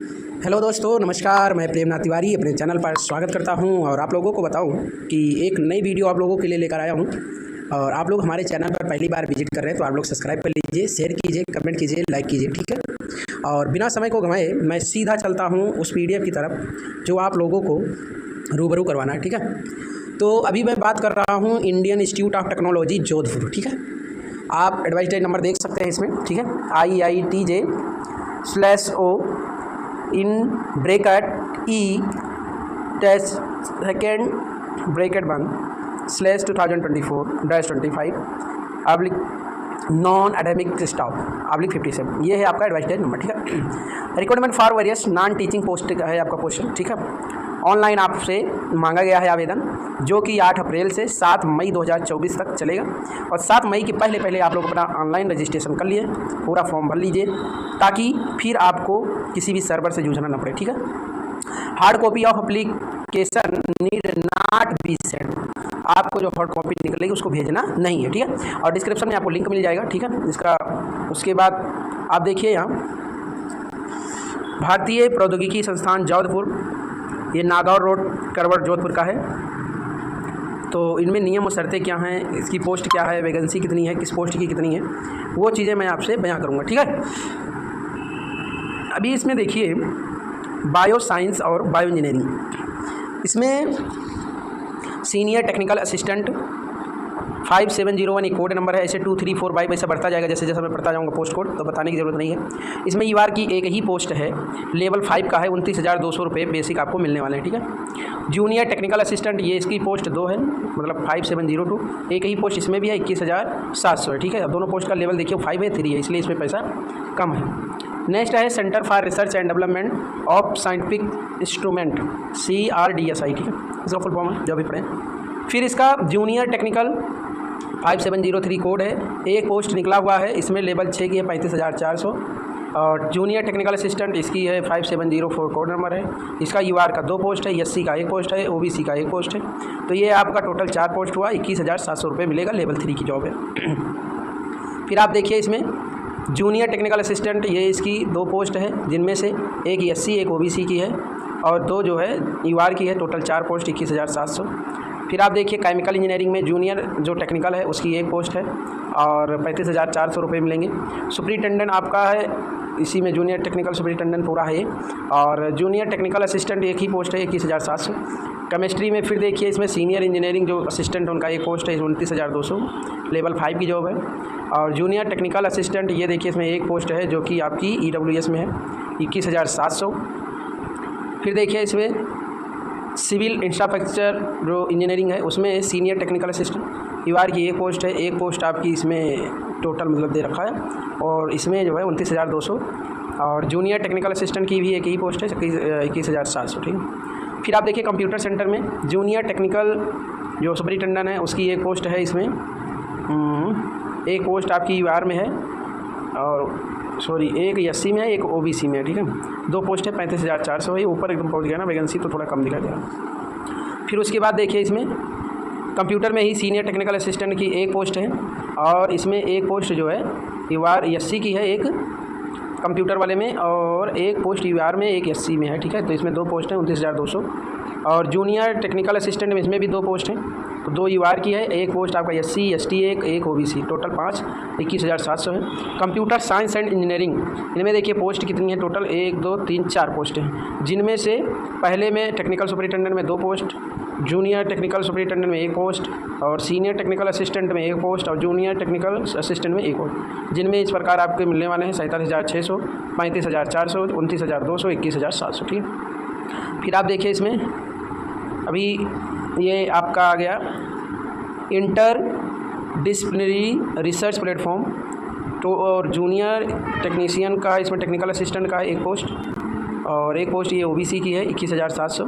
Hello दोस्तों, नमस्कार। मैं प्रेमनाथ तिवारी अपने चैनल पर स्वागत करता हूं और आप लोगों को बताऊं कि एक नई वीडियो आप लोगों के लिए लेकर आया हूं। और आप लोग हमारे चैनल पर पहली बार विजिट कर रहे हैं तो आप लोग सब्सक्राइब कर लीजिए, शेयर कीजिए, कमेंट कीजिए, लाइक कीजिए, ठीक है। और बिना समय को गंवाए मैं सीधा चलता हूँ उस PDF की तरफ जो आप लोगों को रूबरू करवाना है, ठीक है। तो अभी मैं बात कर रहा हूँ Indian institute of technology Jodhpur, ठीक है। आप एडवाइस नंबर देख सकते हैं इसमें, ठीक है। IITJ/O in bracket E test second bracket 1/2024-25 oblique non academic staff (57). ये है आपका एडवाइस नंबर, ठीक है। Requirement for various non teaching post का है आपका क्वेश्चन, ठीक है। ऑनलाइन आपसे मांगा गया है आवेदन, जो कि 8 अप्रैल से 7 मई 2024 तक चलेगा। और 7 मई के पहले आप लोग अपना ऑनलाइन रजिस्ट्रेशन कर लिए, पूरा फॉर्म भर लीजिए, ताकि फिर आपको किसी भी सर्वर से जूझना न पड़े, ठीक है। Hard copy of application need not be send. आपको जो हार्ड कॉपी निकलेगी उसको भेजना नहीं है, ठीक है। और डिस्क्रिप्शन में आपको लिंक मिल जाएगा, ठीक है इसका। उसके बाद आप देखिए यहाँ भारतीय प्रौद्योगिकी संस्थान जोधपुर, ये नागौर रोड, करवट, जोधपुर का है। तो इनमें नियम और शर्तें क्या हैं, इसकी पोस्ट क्या है, वैकेंसी कितनी है, किस पोस्ट की कितनी है, वो चीज़ें मैं आपसे बयां करूँगा, ठीक है। अभी इसमें देखिए बायो साइंस और बायो इंजीनियरिंग, इसमें सीनियर टेक्निकल असिस्टेंट 5701 एक कोड नंबर है। ऐसे 2 3 4 5 ऐसा बढ़ता जाएगा, जैसे जैसे मैं पढ़ता जाऊँगा पोस्ट कोड, तो बताने की ज़रूरत नहीं है। इसमें UR की एक ही पोस्ट है, लेवल 5 का है, 29,200 रुपये बेसिक आपको मिलने वाले हैं, ठीक है। जूनियर टेक्निकल असिस्टेंट, ये इसकी पोस्ट 2 है, मतलब 5702। एक ही पोस्ट इसमें भी है, 21,700 है, ठीक है। दोनों पोस्ट का लेवल देखिए 5 है, 3 है, इसलिए इसमें पैसा कम है। नेक्स्ट है centre for research and development of scientific instrument CRDSI, ठीक है, इसका फुल फॉर्म है, जो भी पढ़ें। फिर इसका जूनियर टेक्निकल 5703 कोड है, एक पोस्ट निकला हुआ है, इसमें लेवल 6 की है, 35,400। और जूनियर टेक्निकल असिस्टेंट इसकी है 5704 कोड नंबर है। इसका UR का 2 पोस्ट है, SC का 1 पोस्ट है, OBC का 1 पोस्ट है। तो ये आपका टोटल 4 पोस्ट हुआ, 21,700 रुपये मिलेगा, लेवल 3 की जॉब है। फिर आप देखिए इसमें जूनियर टेक्निकल असिस्टेंट, ये इसकी 2 पोस्ट है, जिनमें से एक SC एक OBC की है और 2 जो है UR की है। Total 4 post, 21,700। फिर आप देखिए केमिकल इंजीनियरिंग में जूनियर जो टेक्निकल है उसकी 1 पोस्ट है और 35,400 रुपये मिलेंगे। सुपरिटेंडेंट आपका है, इसी में जूनियर टेक्निकल सुपरिटेंडेंट पूरा है ये। और जूनियर टेक्निकल असिस्टेंट एक ही पोस्ट है, 21,700। केमिस्ट्री में फिर देखिए इसमें सीनियर इंजीनियरिंग जो असिस्टेंट उनका 1 पोस्ट है, 29,200, लेवल 5 की जॉब है। और जूनियर टेक्निकल असिस्टेंट, ये देखिए इसमें 1 पोस्ट है जो कि आपकी EWS में है, 21,700। फिर देखिए इसमें सिविल इंफ्रास्ट्रक्चर जो इंजीनियरिंग है उसमें सीनियर टेक्निकल असिस्टेंट UR की 1 पोस्ट है, 1 पोस्ट आपकी इसमें टोटल मतलब दे रखा है, और इसमें जो है 29,200। और जूनियर टेक्निकल असिस्टेंट की भी एक ही पोस्ट है, 21,700, ठीक है। फिर आप देखिए कंप्यूटर सेंटर में जूनियर टेक्निकल जो सुपरिटेंडेंट है उसकी 1 पोस्ट है, इसमें 1 पोस्ट आपकी UR में है, और सॉरी एक SC में है, एक OBC में है, ठीक है। 2 पोस्ट है, 35,400 है, ऊपर एकदम पहुंच गया ना, वैकेंसी तो थोड़ा कम दिखा गया। फिर उसके बाद देखिए इसमें कंप्यूटर में ही सीनियर टेक्निकल असिस्टेंट की 1 पोस्ट है, और इसमें 1 पोस्ट जो है UR SC की है, एक कंप्यूटर वाले में, और 1 पोस्ट UR में, एक SC में है, ठीक है। तो इसमें 2 पोस्ट हैं, 29,200। और जूनियर टेक्निकल असिस्टेंट में इसमें भी 2 पोस्ट हैं, तो 2 UR की है, 1 पोस्ट आपका SC ST, एक OBC, टोटल 5, 21,700 है। कंप्यूटर साइंस एंड इंजीनियरिंग, इनमें देखिए पोस्ट कितनी है, टोटल 1 2 3 4 पोस्ट हैं, जिनमें से पहले में टेक्निकल सुपरिटेंडेंट में 2 पोस्ट, जूनियर टेक्निकल सुपरिटेंडेंट में 1 पोस्ट, और सीनियर टेक्निकल असिस्टेंट में 1 पोस्ट, और जूनियर टेक्निकल असिस्टेंट में 1 पोस्ट, जिनमें इस प्रकार आपके मिलने वाले हैं 47,600, 35,400, 29,200, 21,700, ठीक है। फिर आप देखिए इसमें अभी ये आपका आ गया इंटर डिसिप्लिनरी रिसर्च प्लेटफॉर्म, तो और जूनियर टेक्नीशियन का इसमें टेक्निकल असिस्टेंट का 1 पोस्ट, और 1 पोस्ट ये OBC की है, 21,700।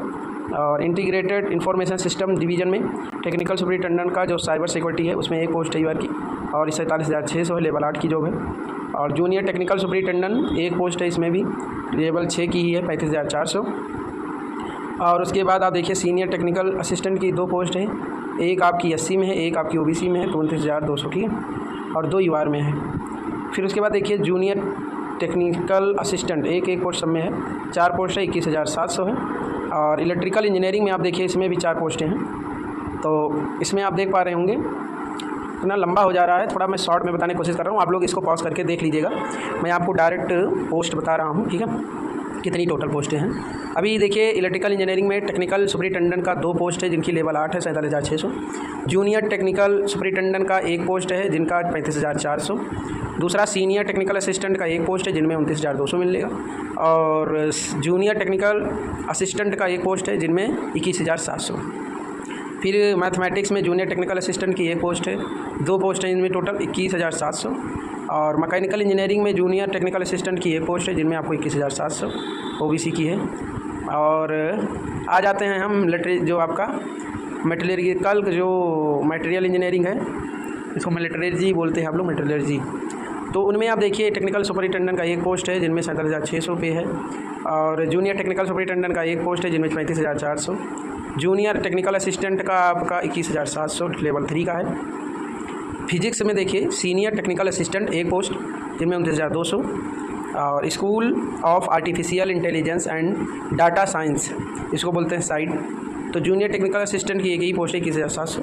और इंटीग्रेटेड इंफॉर्मेशन सिस्टम डिवीज़न में टेक्निकल सुपरिटेंडेंट का जो साइबर सिक्योरिटी है उसमें 1 पोस्ट है UR की, और 47,600 है, लेवल 8 की जॉब है। और जूनियर टेक्निकल सुपरिटेंडेंट 1 पोस्ट है, इसमें भी लेवल 6 की ही है, 35,400। और उसके बाद आप देखिए सीनियर टेक्निकल असिस्टेंट की 2 पोस्ट हैं, एक आपकी SC में है, एक आपकी OBC में है, 29,200, ठीक है, और 2 UR में है। फिर उसके बाद देखिए जूनियर टेक्निकल असिस्टेंट एक पोस्ट सब में है, 4 पोस्ट है, 21,700 है। और इलेक्ट्रिकल इंजीनियरिंग में आप देखिए इसमें भी 4 पोस्टें हैं। तो इसमें आप देख पा रहे होंगे इतना लंबा हो जा रहा है, थोड़ा मैं शॉर्ट में बताने की कोशिश कर रहा हूँ, आप लोग इसको पॉज करके देख लीजिएगा। मैं आपको डायरेक्ट पोस्ट बता रहा हूँ, ठीक है, कितनी टोटल पोस्टें हैं। अभी देखिए इलेक्ट्रिकल इंजीनियरिंग में टेक्निकल सुपरिटेंडेंट का 2 पोस्ट है जिनकी लेवल 8 है, 47,600। जूनियर टेक्निकल सुपरिटेंडेंट का 1 पोस्ट है जिनका 35,400। दूसरा सीनियर टेक्निकल असिस्टेंट का 1 पोस्ट है जिनमें 29,200 मिलेगा। और जूनियर टेक्निकल असिस्टेंट का 1 पोस्ट है जिनमें 21,700। फिर मैथमेटिक्स में जूनियर टेक्निकल असिस्टेंट की 1 पोस्ट है, 2 पोस्ट हैं इनमें टोटल 21,700। और मैकेनिकल इंजीनियरिंग में जूनियर टेक्निकल असिस्टेंट की 1 पोस्ट है जिनमें आपको 21,700 ओबीसी की है। और आ जाते हैं हम जो आपका मेटलर्जिकल जो मटेरियल इंजीनियरिंग है, इसको मेटलर्जी बोलते हैं आप लोग, मेटलर्जी। तो उनमें आप देखिए टेक्निकल सुपरिटेंडेंट का 1 पोस्ट है जिनमें 47,600 पे है। और जूनियर टेक्निकल सुपरिटेंडेंट का 1 पोस्ट है जिनमें 35,400। जूनियर टेक्निकल असिस्टेंट का आपका 21,700 लेवल 3 का है। फिजिक्स में देखिए सीनियर टेक्निकल असिस्टेंट 1 पोस्ट जिनमें 29,200। और school of artificial intelligence and data science, इसको बोलते हैं साइड, तो जूनियर टेक्निकल असिस्टेंट की 1 ही पोस्ट है 21,700।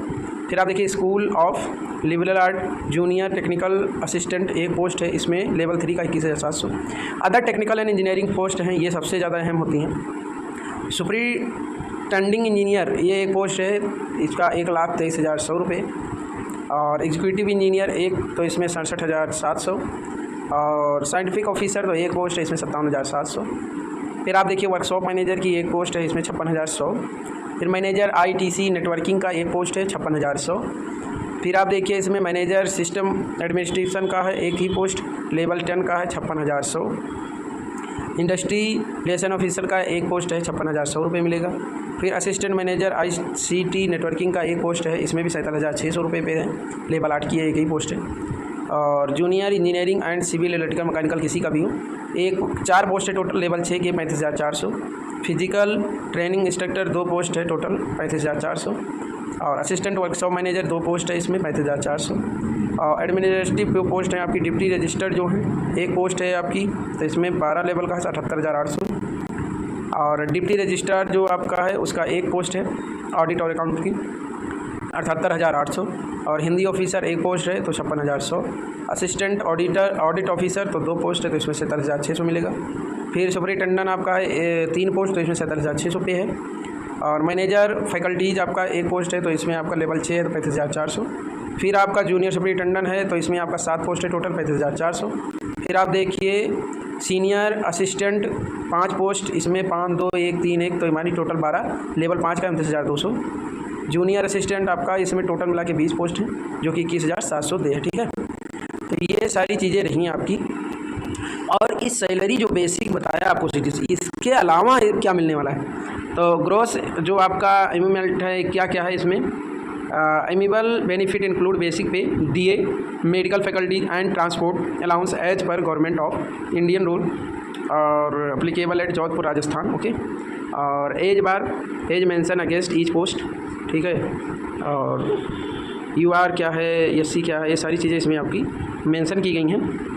फिर आप देखिए school of liberal art junior technical assistant 1 post है, इसमें लेवल 3 का 21,700। Other technical and engineering post हैं, ये सबसे ज़्यादा अहम होती हैं। सुपरिटेंडिंग इंजीनियर ये 1 पोस्ट है, इसका 1,23,100 रुपये। और एग्जीक्यूटिव इंजीनियर 1 तो इसमें 67,700। और साइंटिफिक ऑफिसर तो 1 पोस्ट है, इसमें 57,700। फिर आप देखिए वर्कशॉप मैनेजर की 1 पोस्ट है, इसमें 56,100। फिर मैनेजर आईटीसी नेटवर्किंग का 1 पोस्ट है, 56,100। फिर आप देखिए इसमें मैनेजर सिस्टम एडमिनिस्ट्रेशन का है 1 ही पोस्ट, लेवल 10 का है, 56,100। इंडस्ट्री रिलेशन ऑफिसर का 1 पोस्ट है, 56,100 रुपये मिलेगा। फिर असिस्टेंट मैनेजर आईसीटी नेटवर्किंग का 1 पोस्ट है, इसमें भी 47,600 रुपये पे है, लेवल 8 की है, 1 ही पोस्ट है। और junior engineering and civil electrical mechanical किसी का भी हो, 4 पोस्ट है टोटल, लेवल 6 के 35,400। फिजिकल ट्रेनिंग इंस्ट्रक्टर 2 पोस्ट है टोटल, 35,400। और असिस्टेंट वर्कशॉप मैनेजर 2 पोस्ट है, इसमें 35,400। और एडमिनिस्ट्रेटिव 2 पोस्ट है आपकी, डिप्टी रजिस्टर जो है 1 पोस्ट है आपकी, तो इसमें 12 लेवल का है, 78,800। और डिप्टी रजिस्ट्रार जो आपका है उसका 1 पोस्ट है ऑडिट और अकाउंट की, 78,800। और हिंदी ऑफिसर 1 पोस्ट है तो 56,100। असिस्टेंट ऑडिट ऑफिसर तो 2 पोस्ट है, तो इसमें 47,600 मिलेगा। फिर सुपरिटेंडेंट आपका है 3 पोस्ट, तो इसमें 47,600 पे है। और मैनेजर फैकल्टीज़ आपका 1 पोस्ट है, तो इसमें आपका लेवल 6 है, तो 35,400। फिर आपका जूनियर सुपरिटेंडेंट है, तो इसमें आपका 7 पोस्ट है टोटल, 35,400। फिर आप देखिए सीनियर असिस्टेंट 5 पोस्ट, इसमें 5, 2, 1, 3, 1, तो हमारी टोटल 12, लेवल 5 का 29,200। जूनियर असिस्टेंट आपका इसमें टोटल मिला के 20 पोस्ट हैं, जो कि 21,700 दे है, ठीक है। तो ये सारी चीज़ें रही आपकी। और इस सैलरी जो बेसिक बताया आपको सिटीज, इसके अलावा क्या मिलने वाला है, तो ग्रोस जो आपका एमिमेंट है क्या क्या है इसमें। Amiable benefit include basic pay, DA, medical faculty and transport allowance as per government of Indian rule और applicable at Jodhpur Rajasthan, okay. और as mention against each post, ठीक है। और यूआर क्या है, एससी क्या है, ये सारी चीज़ें इसमें आपकी मेंशन की गई हैं।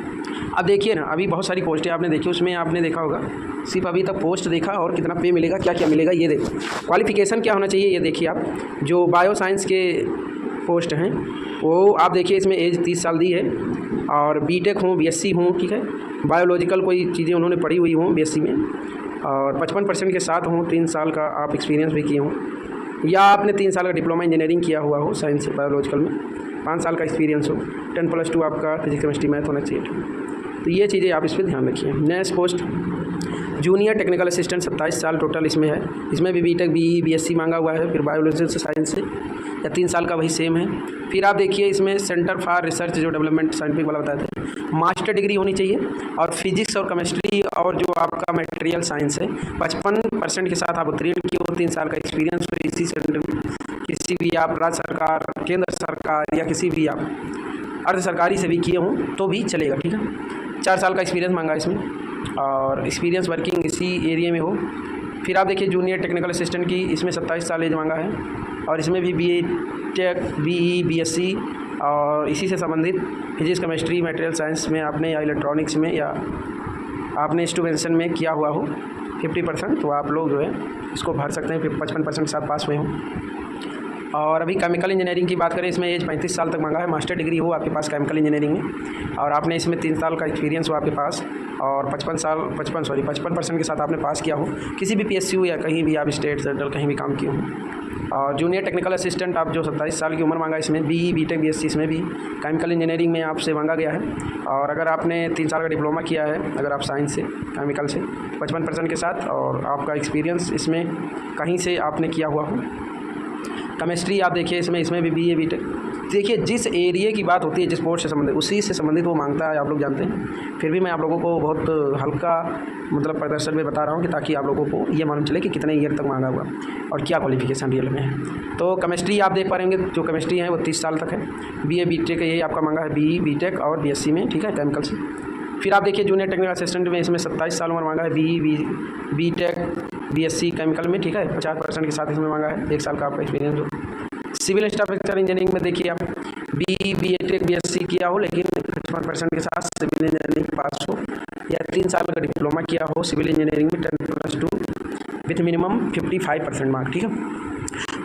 अब देखिए ना, अभी बहुत सारी पोस्टें आपने देखी, उसमें आपने देखा होगा सिर्फ अभी तक पोस्ट देखा और कितना पे मिलेगा, क्या क्या मिलेगा ये देखो। क्वालिफ़िकेशन क्या होना चाहिए ये देखिए आप, जो बायो साइंस के पोस्ट हैं वो आप देखिए, इसमें एज 30 साल दी है। और बीटेक हो, बीएससी हो, ठीक है, बायोलॉजिकल कोई चीज़ें उन्होंने पढ़ी हुई हों बीएससी में, और 55% के साथ हों, 3 साल का आप एक्सपीरियंस भी किए हों, या आपने 3 साल का डिप्लोमा इंजीनियरिंग किया हुआ हो साइंस बायोलॉजिकल में, 5 साल का एक्सपीरियंस हो, 10+2 आपका फिजिक्स केमिस्ट्री मैथ होना चाहिए। तो ये चीज़ें आप इस पर ध्यान रखिए। Next post junior technical assistant 27 साल टोटल इसमें है, इसमें भी बीटेक बीई बीएससी मांगा हुआ है, फिर बायोलॉजी से साइंस से, या 3 साल का वही सेम है। फिर आप देखिए इसमें सेंटर फॉर रिसर्च जो डेवलपमेंट साइंटिफिक वाला बताते हैं, मास्टर डिग्री होनी चाहिए। और फिजिक्स और केमिस्ट्री और जो आपका मटेरियल साइंस है 55% के साथ आप उत्तीर्ण किए हो, 3 साल का एक्सपीरियंस हो इसी सेंटर में, किसी भी आप राज्य सरकार, केंद्र सरकार, या किसी भी आप अर्ध सरकारी से भी किए हों तो भी चलेगा, ठीक है। 4 साल का एक्सपीरियंस मांगा इसमें, और एक्सपीरियंस वर्किंग इसी एरिया में हो। फिर आप देखिए जूनियर टेक्निकल असिस्टेंट की इसमें 27 साल एज मांगा है, और इसमें भी बीटेक बीई बीएससी और इसी से संबंधित फिजिक्स केमिस्ट्री मटेरियल साइंस में आपने, या इलेक्ट्रॉनिक्स में, या आपने स्टूडेंशन में किया हुआ हो 50%, तो आप लोग जो है इसको भर सकते हैं, 55% के साथ पास हुए हों। और अभी केमिकल इंजीनियरिंग की बात करें, इसमें एज 35 साल तक मांगा है। मास्टर डिग्री हो आपके पास केमिकल इंजीनियरिंग में, और आपने इसमें 3 साल का एक्सपीरियंस हो आपके पास, और 55% के साथ आपने पास किया हो किसी भी PSU या कहीं भी आप स्टेट सेंट्रल कहीं भी काम किए हो। और जूनियर टेक्निकल असिस्टेंट आप जो 27 साल की उम्र मांगा, इसमें BE BTech BSc इसमें भी केमिकल इंजीनियरिंग में आपसे मांगा गया है। और अगर आपने 3 साल का डिप्लोमा किया है, अगर आप साइंस से केमिकल से 55% के साथ, और आपका एक्सपीरियंस इसमें कहीं से आपने किया हुआ हो। केमिस्ट्री आप देखिए इसमें भी BA BTech, देखिए जिस एरिया की बात होती है, जिस पोस्ट से संबंधित, उसी से संबंधित वो मांगता है, आप लोग जानते हैं। फिर भी मैं आप लोगों को बहुत हल्का मतलब प्रदर्शन में बता रहा हूँ कि ताकि आप लोगों को ये मालूम चले कि कितने ईयर तक मांगा हुआ और क्या क्वालिफिकेशन रियल में है। तो केमिस्ट्री आप देख पा रहे होंगे, जो केमिस्ट्री है वो 30 साल तक है। BA BTech यही आपका मांगा है, BE BTech और BSc में, ठीक है, केमिकल से। फिर आप देखिए जूनियर टेक्निकल असिस्टेंट में इसमें 27 साल उम्र मांगा है, BE BTech BSc केमिकल में, ठीक है, 50% के साथ इसमें मांगा है, 1 साल का आपका एक्सपीरियंस हो। सिविल स्ट्रक्चर इंजीनियरिंग में देखिए आप BE BTech BSc किया हो, लेकिन 55% के साथ सिविल इंजीनियरिंग पास हो, या 3 साल का डिप्लोमा किया हो सिविल इंजीनियरिंग में 10+2 विथ मिनिमम 55% मार्क, ठीक है।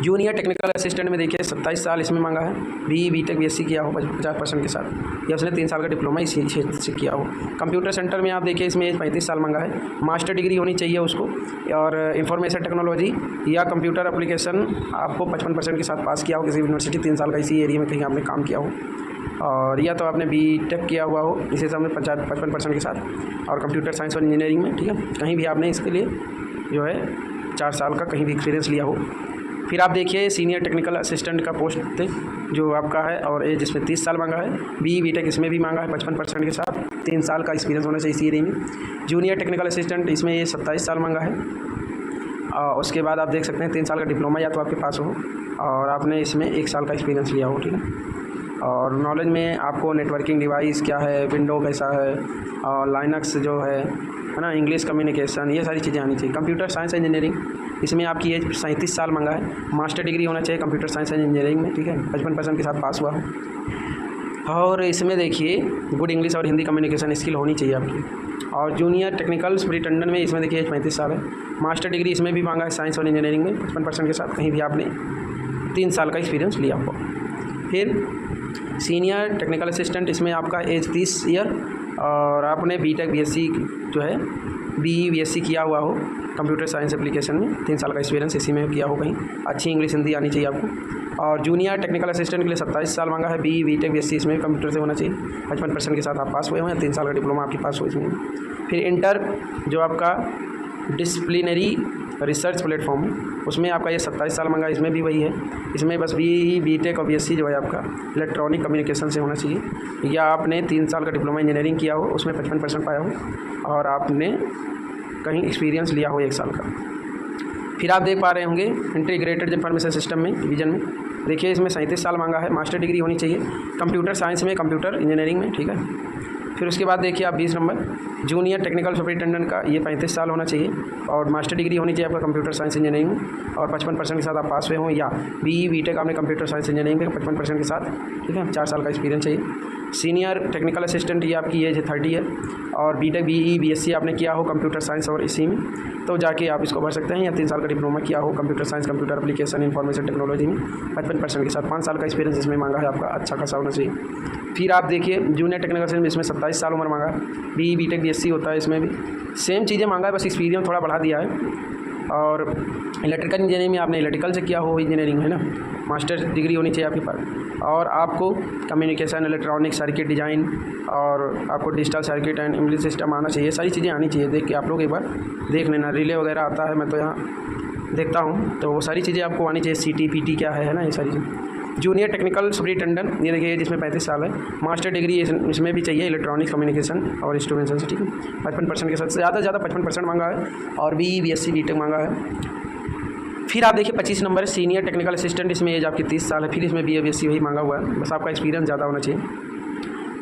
जूनियर टेक्निकल असिस्टेंट में देखिए 27 साल इसमें मांगा है, BE BTech BSc किया हो 50% के साथ, या उसने 3 साल का डिप्लोमा इसी क्षेत्र से किया हो। कंप्यूटर सेंटर में आप देखिए इसमें एज 35 साल मांगा है, मास्टर डिग्री होनी चाहिए उसको, और इंफॉर्मेशन टेक्नोलॉजी या कंप्यूटर एप्लीकेशन आपको 55% के साथ पास किया हो, किसी यूनिवर्सिटी 3 साल का इसी एरिया में कहीं आपने काम किया हो, और या तो आपने BTech किया हुआ हो इसी समय 55% के साथ, और कंप्यूटर साइंस और इंजीनियरिंग में, ठीक है, कहीं भी आपने इसके लिए जो है 4 साल का कहीं भी एक्सपीरियंस लिया हो। फिर आप देखिए सीनियर टेक्निकल असिस्टेंट का पोस्ट जो आपका है, और एज इसमें 30 साल मांगा है। BE BTech इसमें भी मांगा है 55% के साथ, 3 साल का एक्सपीरियंस होना चाहिए इसी एरिया में। जूनियर टेक्निकल असिस्टेंट इसमें ये 27 साल मांगा है, और उसके बाद आप देख सकते हैं 3 साल का डिप्लोमा या तो आपके पास हो, और आपने इसमें 1 साल का एक्सपीरियंस लिया हो, ठीक है। और नॉलेज में आपको नेटवर्किंग डिवाइस क्या है, विंडो कैसा है, और लाइनक्स जो है ना, इंग्लिश कम्युनिकेशन, ये सारी चीज़ें आनी चाहिए। कंप्यूटर साइंस इंजीनियरिंग इसमें आपकी एज 37 साल मांगा है, मास्टर डिग्री होना चाहिए कंप्यूटर साइंस एंड इंजीनियरिंग में, ठीक है, 55% के साथ पास हुआ हो। और इसमें देखिए गुड इंग्लिश और हिंदी कम्युनिकेशन स्किल होनी चाहिए आपकी। और जूनियर टेक्निकल सुपरिटेंडेंट में इसमें देखिए एज 35 साल है, मास्टर डिग्री इसमें भी मांगा है साइंस और इंजीनियरिंग में 55% के साथ, कहीं भी आपने 3 साल का एक्सपीरियंस लिया हो। फिर सीनियर टेक्निकल असिस्टेंट इसमें आपका एज 30 ईयर, और आपने BTech BSc जो है BE BSc किया हुआ हो कंप्यूटर साइंस एप्लीकेशन में, 3 साल का एक्सपीरियंस इसी में किया हो, कहीं अच्छी इंग्लिश हिंदी आनी चाहिए आपको। और जूनियर टेक्निकल असिस्टेंट के लिए 27 साल मांगा है, BE BTech BSc इसमें भी कंप्यूटर से होना चाहिए, 55% के साथ आप पास हुए हो, या 3 साल का डिप्लोमा आपके पास हो इसमें। फिर इंटर जो आपका डिसिप्लिनरी रिसर्च प्लेटफॉर्म है, उसमें आपका ये 27 साल मांगा, इसमें भी वही है। इसमें बस BE BTech और BSc जो है आपका इलेक्ट्रॉनिक कम्युनिकेशन से होना चाहिए, या आपने 3 साल का डिप्लोमा इंजीनियरिंग किया हो, उसमें 55% पाया हो, और आपने कहीं एक्सपीरियंस लिया हो 1 साल का। फिर आप देख पा रहे होंगे इंटीग्रेटेड इंफॉर्मेशन सिस्टम में डिवीजन में, देखिए इसमें 37 साल मांगा है, मास्टर डिग्री होनी चाहिए कंप्यूटर साइंस में, कंप्यूटर इंजीनियरिंग में, ठीक है। फिर उसके बाद देखिए आप 20 नंबर जूनियर टेक्निकल सुपरिटेंडेंट का, ये 35 साल होना चाहिए, और मास्टर डिग्री होनी चाहिए आपका कंप्यूटर साइंस इंजीनियरिंग में, और 55% के साथ आप पास हुए हों, या BE BTech आपने कंप्यूटर साइंस इंजीनियरिंग में 55% के साथ, ठीक है, 4 साल का एक्सपीरियंस चाहिए। सीनियर टेक्निकल असिस्टेंट ये आपकी एज है 30 है, और BTech BE BSc आपने किया हो कंप्यूटर साइंस और इसी में, तो जाके आप इसको भर सकते हैं, या 3 साल का डिप्लोमा किया हो computer science computer application information technology में 55% के साथ, 5 साल का एक्सपीरियंस इसमें मांगा है आपका, अच्छा खासा होना चाहिए। फिर आप देखिए जूनियर टेक्निकल असिस्टेंट इसमें 27 साल उम्र मांगा है, BE BTech BSc होता है, इसमें भी सेम चीज़ें मांगा है, बस एक्सपीरियंस थोड़ा बढ़ा दिया है। और इलेक्ट्रिकल इंजीनियरिंग में आपने इलेक्ट्रिकल से किया हो इंजीनियरिंग, है ना, मास्टर डिग्री होनी चाहिए आपके पास, और आपको कम्युनिकेशन इलेक्ट्रॉनिक सर्किट डिज़ाइन, और आपको digital circuit and English system आना चाहिए, सारी चीज़ें आनी चाहिए। देख के आप लोग एक बार देख लेना, रिले वगैरह आता है, मैं तो यहाँ देखता हूँ, तो वो सारी चीज़ें आपको आनी चाहिए, CT PT क्या है ना, ये सारी चीज़ें। जूनियर टेक्निकल सुपरिटेंडेंट ये देखिए जिसमें 35 साल है, मास्टर डिग्री इसमें भी चाहिए इलेक्ट्रॉनिक्स कम्युनिकेशन और इंस्ट्रूमेंटेशन से, ठीक है, 55% के साथ, ज़्यादा से ज़्यादा 55% मांगा है, और BE BSc BTech मांगा है। फिर आप देखिए 25 नंबर है सीनियर टेक्निकल असिस्टेंट, इसमें एज आपकी 30 साल है, फिर इसमें BE BSc वही मांगा हुआ है, बस आपका एक्सपीरियंस ज़्यादा होना चाहिए।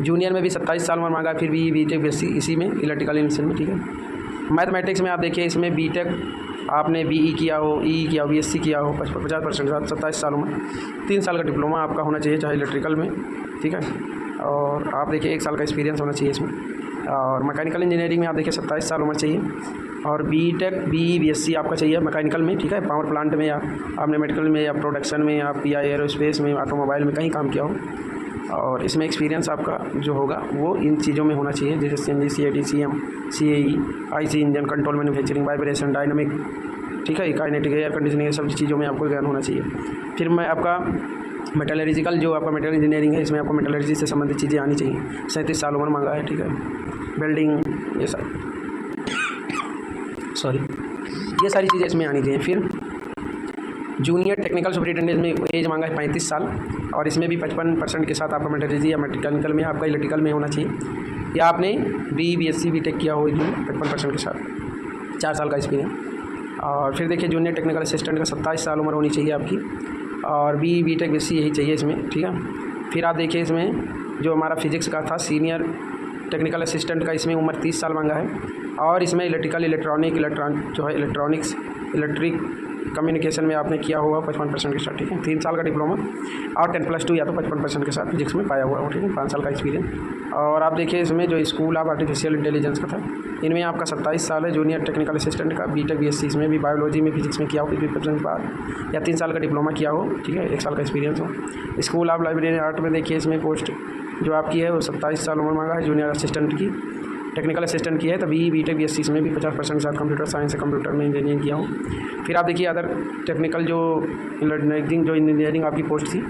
जूनियर में भी 27 साल में मांगा है, फिर BE BTech BSc इसी में इलेक्ट्रिकल इंजीनियरिंग में, ठीक है। मैथमेटिक्स में आप देखिए इसमें BTech आपने BE किया हो, EE किया हो, BSc किया हो 50% 27 सालों में, 3 साल का डिप्लोमा आपका होना चाहिए चाहे इलेक्ट्रिकल में, ठीक है, और आप देखिए 1 साल का एक्सपीरियंस होना चाहिए इसमें। और मैकेनिकल इंजीनियरिंग में आप देखिए 27 साल उम्र चाहिए। और बीटेक बीएससी आपका चाहिए मैकेनिकल में, ठीक है, पावर प्लांट में या आपने मेडिकल में या प्रोडक्शन में या या एरोस्पेस में ऑटोमोबाइल में कहीं काम किया हो। और इसमें एक्सपीरियंस आपका जो होगा वो इन चीज़ों में होना चाहिए, जैसे CNG CAT CM CAE IC engine control manufacturing vibration dynamic, ठीक है, काइनेटिक एयर कंडीशनिंग, ये सब चीज़ों में आपको ज्ञान होना चाहिए। फिर मैं आपका मेटलर्जिकल जो आपका मेटल इंजीनियरिंग है, इसमें आपको मेटलर्जी से संबंधित चीज़ें आनी चाहिए। 37 साल उम्र मांगा है, ठीक है, वेल्डिंग ये सब ये सारी चीज़ें इसमें आनी चाहिए। फिर जूनियर टेक्निकल सुपरिटेंडेंट में एज मांगा है 35 साल, और इसमें भी 55% के साथ आपका मेटलर्जी या मैकेनिकल में आपका इलेक्ट्रिकल में होना चाहिए, या आपने BSc BTech किया हो इसमें 55% के साथ 4 साल का एक्सपीरियंस। और फिर देखिए जूनियर टेक्निकल असिस्टेंट का 27 साल उम्र होनी चाहिए आपकी, और BTech BSc यही चाहिए इसमें, ठीक है। फिर आप देखिए इसमें जो हमारा फिजिक्स का था सीनियर टेक्निकल असिस्टेंट का, इसमें उम्र 30 साल मांगा है, और इसमें इलेक्ट्रॉनिक्स इलेक्ट्रिक कम्युनिकेशन में आपने किया हुआ 55% के साथ, ठीक है, 3 साल का डिप्लोमा और 10+2 या तो 55% के साथ फिजिक्स में पाया हुआ हो, ठीक है, 5 साल का एक्सपीरियंस। और आप देखिए इसमें जो स्कूल ऑफ आर्टिफिशियल इंटेलिजेंस का था, इनमें आपका 27 साल है जूनियर टेक्निकल असिस्टेंट का, BTech BSc इसमें भी बायोलॉजी में फिजिक्स में किया हो 50% बाद, या 3 साल का डिप्लोमा किया हो, ठीक है, 1 साल का एक्सपीरियंस हो। स्कूल ऑफ लाइब्रेरी आर्ट में देखिए इसमें पोस्ट जो आपकी है वो 27 साल उम्र मांगा है जूनियर असिस्टेंट की, टेक्निकल असिस्टेंट की है, तभी BTech BSc इसमें भी 50% के साथ कंप्यूटर साइंस से कंप्यूटर में इंजीनियरिंग किया हो। फिर आप देखिए अदर टेक्निकल जो इंजीनियरिंग आपकी पोस्ट थी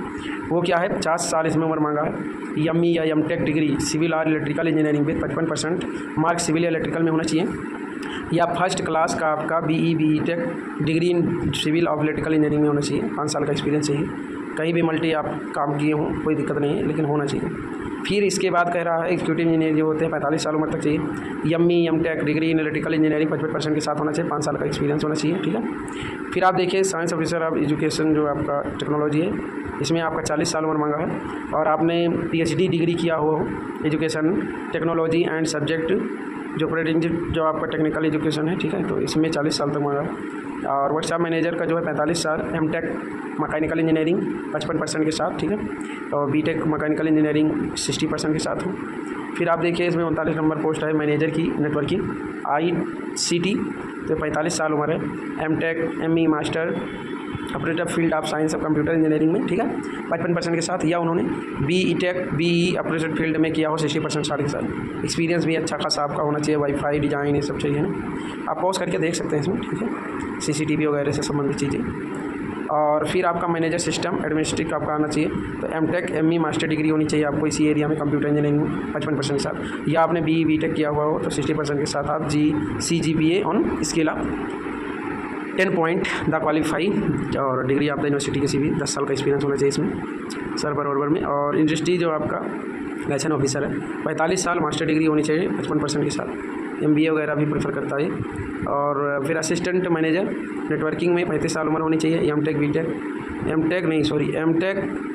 वो क्या है, 50 साल इसमें उम्र मांगा है। ME या MTech डिग्री सिविल और इलेक्ट्रिकल इंजीनियरिंग में 55% मार्क्स सिविल या इलेक्ट्रिकल में होना चाहिए, या फर्स्ट क्लास का आपका BE BTech degree in civil और इलेक्ट्रिकल इंजीनियरिंग में होना चाहिए, 5 साल का एक्सपीरियंस चाहिए। कहीं भी मल्टी आप काम किए हों कोई दिक्कत नहीं है, लेकिन होना चाहिए। फिर इसके बाद कह रहा है एग्जीक्यूटिव इंजीनियर जो होते हैं 45 साल उम्र तक चाहिए, ME MTech degree in electrical engineering 55% के साथ होना चाहिए, 5 साल का एक्सपीरियंस होना चाहिए, ठीक है। फिर आप देखिए साइंस ऑफिसर ऑफ एजुकेशन जो आपका टेक्नोलॉजी है, इसमें आपका 40 साल उम्र मांगा है, और आपने PhD डिग्री किया हुआ हो एजुकेशन टेक्नोलॉजी एंड सब्जेक्ट जो आपका टेक्निकल एजुकेशन है, ठीक है, तो इसमें 40 साल तक मांगा है। और वर्कशॉप मैनेजर का जो है 45 साल, MTech मैकेनिकल इंजीनियरिंग 55% के साथ, ठीक है, और BTech मैकेनिकल इंजीनियरिंग 60% के साथ हो। फिर आप देखिए इसमें 39 नंबर पोस्ट है मैनेजर की नेटवर्किंग ICT, तो 45 साल उम्र है, MTech ME master operator field of science of computer engineering में, ठीक है, 55% के साथ, या उन्होंने BTech BE ऑपरेटर फील्ड में किया हो 60% 60%। एक्सपीरियंस भी अच्छा खासा आपका होना चाहिए, वाईफाई डिज़ाइन ये सब चाहिए ना, आप पॉज करके देख सकते हैं इसमें, ठीक है, CCTV वगैरह से संबंधित चीज़ें। और फिर आपका मैनेजर सिस्टम एडमिनिस्ट्रेटिव आपका आना चाहिए, तो MTech ME मास्टर डिग्री होनी चाहिए आपको इसी एरिया में कंप्यूटर इंजीनियरिंग में 55% के साथ, या आपने BE BTech किया हुआ हो तो 60% के साथ आप CGPA on scale of 10 point the qualify, और डिग्री ऑफ द यूनिवर्सिटी किसी भी 10 साल का एक्सपीरियंस होना चाहिए इसमें सर्वर वर्वर में। और इंडस्ट्री जो आपका लाइसेंस ऑफिसर है 45 साल, मास्टर डिग्री होनी चाहिए 55% के साथ, MBA वगैरह भी प्रेफर करता है। और फिर असिस्टेंट मैनेजर नेटवर्किंग में 35 साल उम्र होनी चाहिए, MTech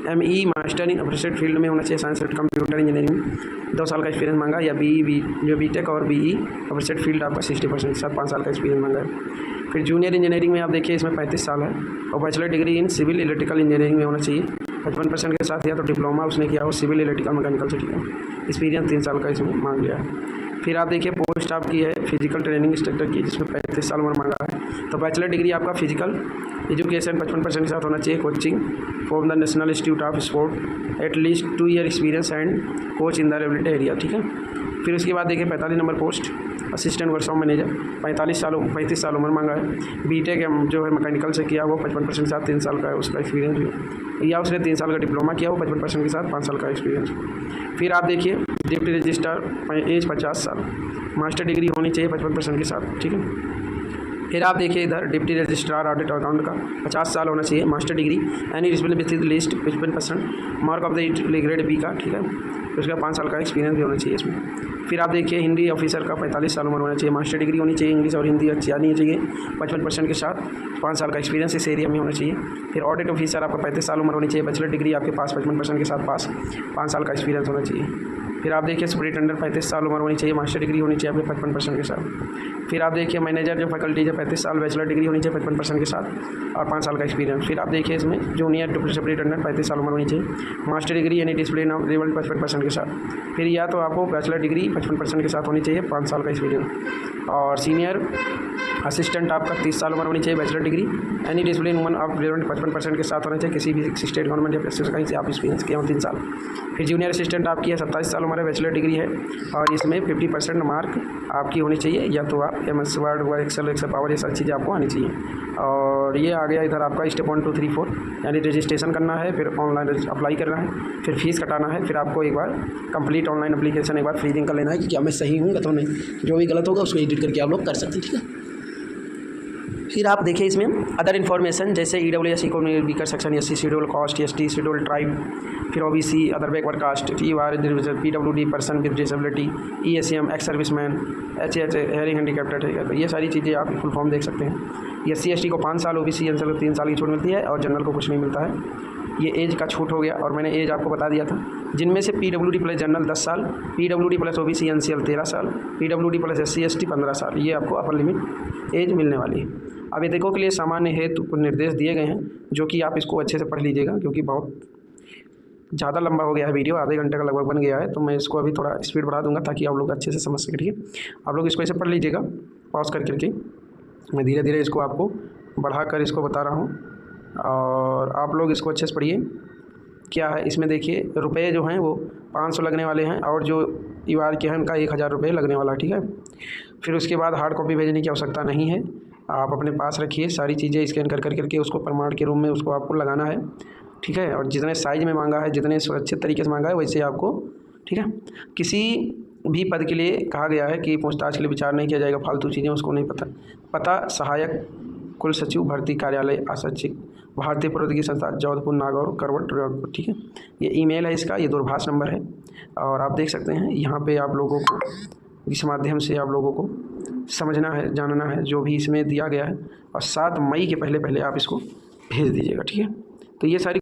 ME master in operated field में होना चाहिए, साइंस एंड कंप्यूटर इंजीनियरिंग में 2 साल का एक्सपीरियंस मांगा, या BTech और BE ऑपरेटेड फील्ड आपका 60% के साथ 5 साल का एक्सपीरियंस मांगा है। फिर जूनियर इंजीनियरिंग में आप देखिए इसमें 35 साल है, और bachelor degree in civil electrical engineering में होना चाहिए 55% के साथ, या तो डिप्लोमा उसने किया हो सिविल इलेक्ट्रिकल मैकेनिकल से, ठीक है, एक्सपीरियंस 3 साल का इसमें मांग लिया है। फिर आप देखिए पोस्ट आपकी है फिजिकल ट्रेनिंग इंस्ट्रक्टर की, जिसमें 35 साल उम्र मांगा है, तो बैचलर डिग्री आपका फिजिकल एजुकेशन 55% के साथ होना चाहिए, coaching from the national institute of sport at least 2 year experience and coach in the related area, ठीक है। फिर उसके बाद देखिए 45 number post assistant workshop manager 35 साल उम्र मांगा है, BTech जो है मैकेनिकल से किया वो 55% के साथ 3 साल का है उसका एक्सपीरियंस भी, या उसने 3 साल का डिप्लोमा किया हो 55% के साथ 5 साल का एक्सपीरियंस। फिर आप देखिए डिप्टी रजिस्ट्रार एज 50 साल, मास्टर डिग्री होनी चाहिए 55% के साथ, ठीक है। फिर आप देखिए इधर डिप्टी रजिस्ट्रार ऑडिट अकाउंट का 50 साल होना चाहिए, master degree any responsibility list 55% mark of the grade B का, ठीक है, उसका 5 साल का एक्सपीरियंस भी होना चाहिए इसमें। फिर आप देखिए हिंदी ऑफिसर का 45 साल उम्र होना चाहिए, मास्टर डिग्री होनी चाहिए, इंग्लिश और हिंदी अच्छी आनी चाहिए 55% के साथ, 5 साल का एक्सपीरियंस इस एरिया में होना चाहिए। फिर ऑडिट ऑफिसर आपका 35 साल उम्र होनी चाहिए, बैचलर डिग्री आपके पास 55% के साथ पास, 5 साल का एक्सपीरियंस होना चाहिए। फिर आप देखिए सुपरिटेंडेंट 35 साल उम्र होनी चाहिए, मास्टर डिग्री होनी चाहिए आपके 55% के साथ। फिर आप देखिए मैनेजर जो फैकल्टीज है 35 साल, बैचलर डिग्री होनी चाहिए 55% के साथ और 5 साल का एक्सपीरियंस। फिर आप देखिए इसमें जूनियर डिप्टी सुपरिटेंडेंट 35 साल उम्र होनी चाहिए, मास्टर डिग्री यानी डिसिप्लिन ऑफ लेवल 55% के साथ। फिर या तो आपको बैचलर डिग्री 55% के साथ होनी चाहिए, 5 साल का एक्सपीरियंस। और सीनियर असिस्टेंट आपका 30 साल उम्र होनी चाहिए, बैचलर डिग्री यानी डिसिप्लिन वुमन ऑफ लेवल 55% के साथ होना चाहिए, किसी भी स्टेट गवर्नमेंट या प्रेस्टिज कहीं से आप एक्सपीरियंस किए हो 3 साल। फिर जूनियर असिस्टेंट आपकी है 27 साल उम्र है, बैचलर डिग्री है और इसमें 50% मार्क आपकी होनी चाहिए, या तो आप MS वर्ड एक्सेल पावर ये सारी चीज़ें आपको आनी चाहिए। और ये आ गया इधर आपका स्टेप 1 2 3 4 यानी रजिस्ट्रेशन करना है, फिर ऑनलाइन अप्लाई करना है, फिर फीस कटाना है, फिर आपको एक बार कंप्लीट ऑनलाइन एप्लीकेशन एक बार फ्रीजिंग कर लेना है कि क्या मैं सही हूँ तो नहीं, जो भी गलत होगा उसको एडिट करके आप लोग कर सकते हैं, ठीक है। फिर आप देखिए इसमें अदर इन्फॉर्मेशन जैसे EWS economic weaker section, SC schedule caste, ST schedule tribe, फिर OBC other backward caste, TUR PWD person with disability, ESM ex serviceman, HH hearing handicapped है, तो ये सारी चीज़ें आप फुल फॉर्म देख सकते हैं। SC ST को 5 साल, OBC एनएल को 3 साल की छूट मिलती है और जनरल को कुछ नहीं मिलता है। ये एज का छूट हो गया और मैंने एज आपको बता दिया था, जिनमें से PWD प्लस जनरल 10 साल, PWD प्लस OBC NCL 13 साल, PWD प्लस SC ST 15 साल, ये आपको अपर लिमिट एज मिलने वाली है। अब वेतकों के लिए सामान्य हेतु कुछ निर्देश दिए गए हैं जो कि आप इसको अच्छे से पढ़ लीजिएगा, क्योंकि बहुत ज़्यादा लंबा हो गया है वीडियो, आधे घंटे का लगभग बन गया है, तो मैं इसको अभी थोड़ा स्पीड बढ़ा दूंगा ताकि आप लोग अच्छे से समझ सकें, ठीक है। आप लोग इसको ऐसे पढ़ लीजिएगा पॉज करके, मैं धीरे धीरे इसको आपको बढ़ा कर इसको बता रहा हूँ और आप लोग इसको अच्छे से पढ़िए। क्या है इसमें देखिए, रुपए जो हैं वो 500 लगने वाले हैं और जो UR के हैं उनका 1000 रुपये लगने वाला है, ठीक है। फिर उसके बाद हार्ड कॉपी भेजने की आवश्यकता नहीं है, आप अपने पास रखिए, सारी चीज़ें स्कैन कर करके उसको प्रमाण के रूप में उसको आपको लगाना है, ठीक है। और जितने साइज़ में मांगा है, जितने सुरक्षित तरीके से मांगा है वैसे आपको, ठीक है। किसी भी पद के लिए कहा गया है कि पूछताछ के लिए विचार नहीं किया जाएगा, फालतू चीज़ें उसको नहीं पता सहायक कुल सचिव भर्ती कार्यालय आसचिव भारतीय प्रौद्योगिकी संस्थान जौधपुर नागौर करवट, ठीक है। ये ईमेल है इसका, ये दूरभाष नंबर है और आप देख सकते हैं यहाँ पे आप लोगों को इस माध्यम से आप लोगों को समझना है, जानना है जो भी इसमें दिया गया है और 7 मई के पहले आप इसको भेज दीजिएगा, ठीक है। तो ये सारी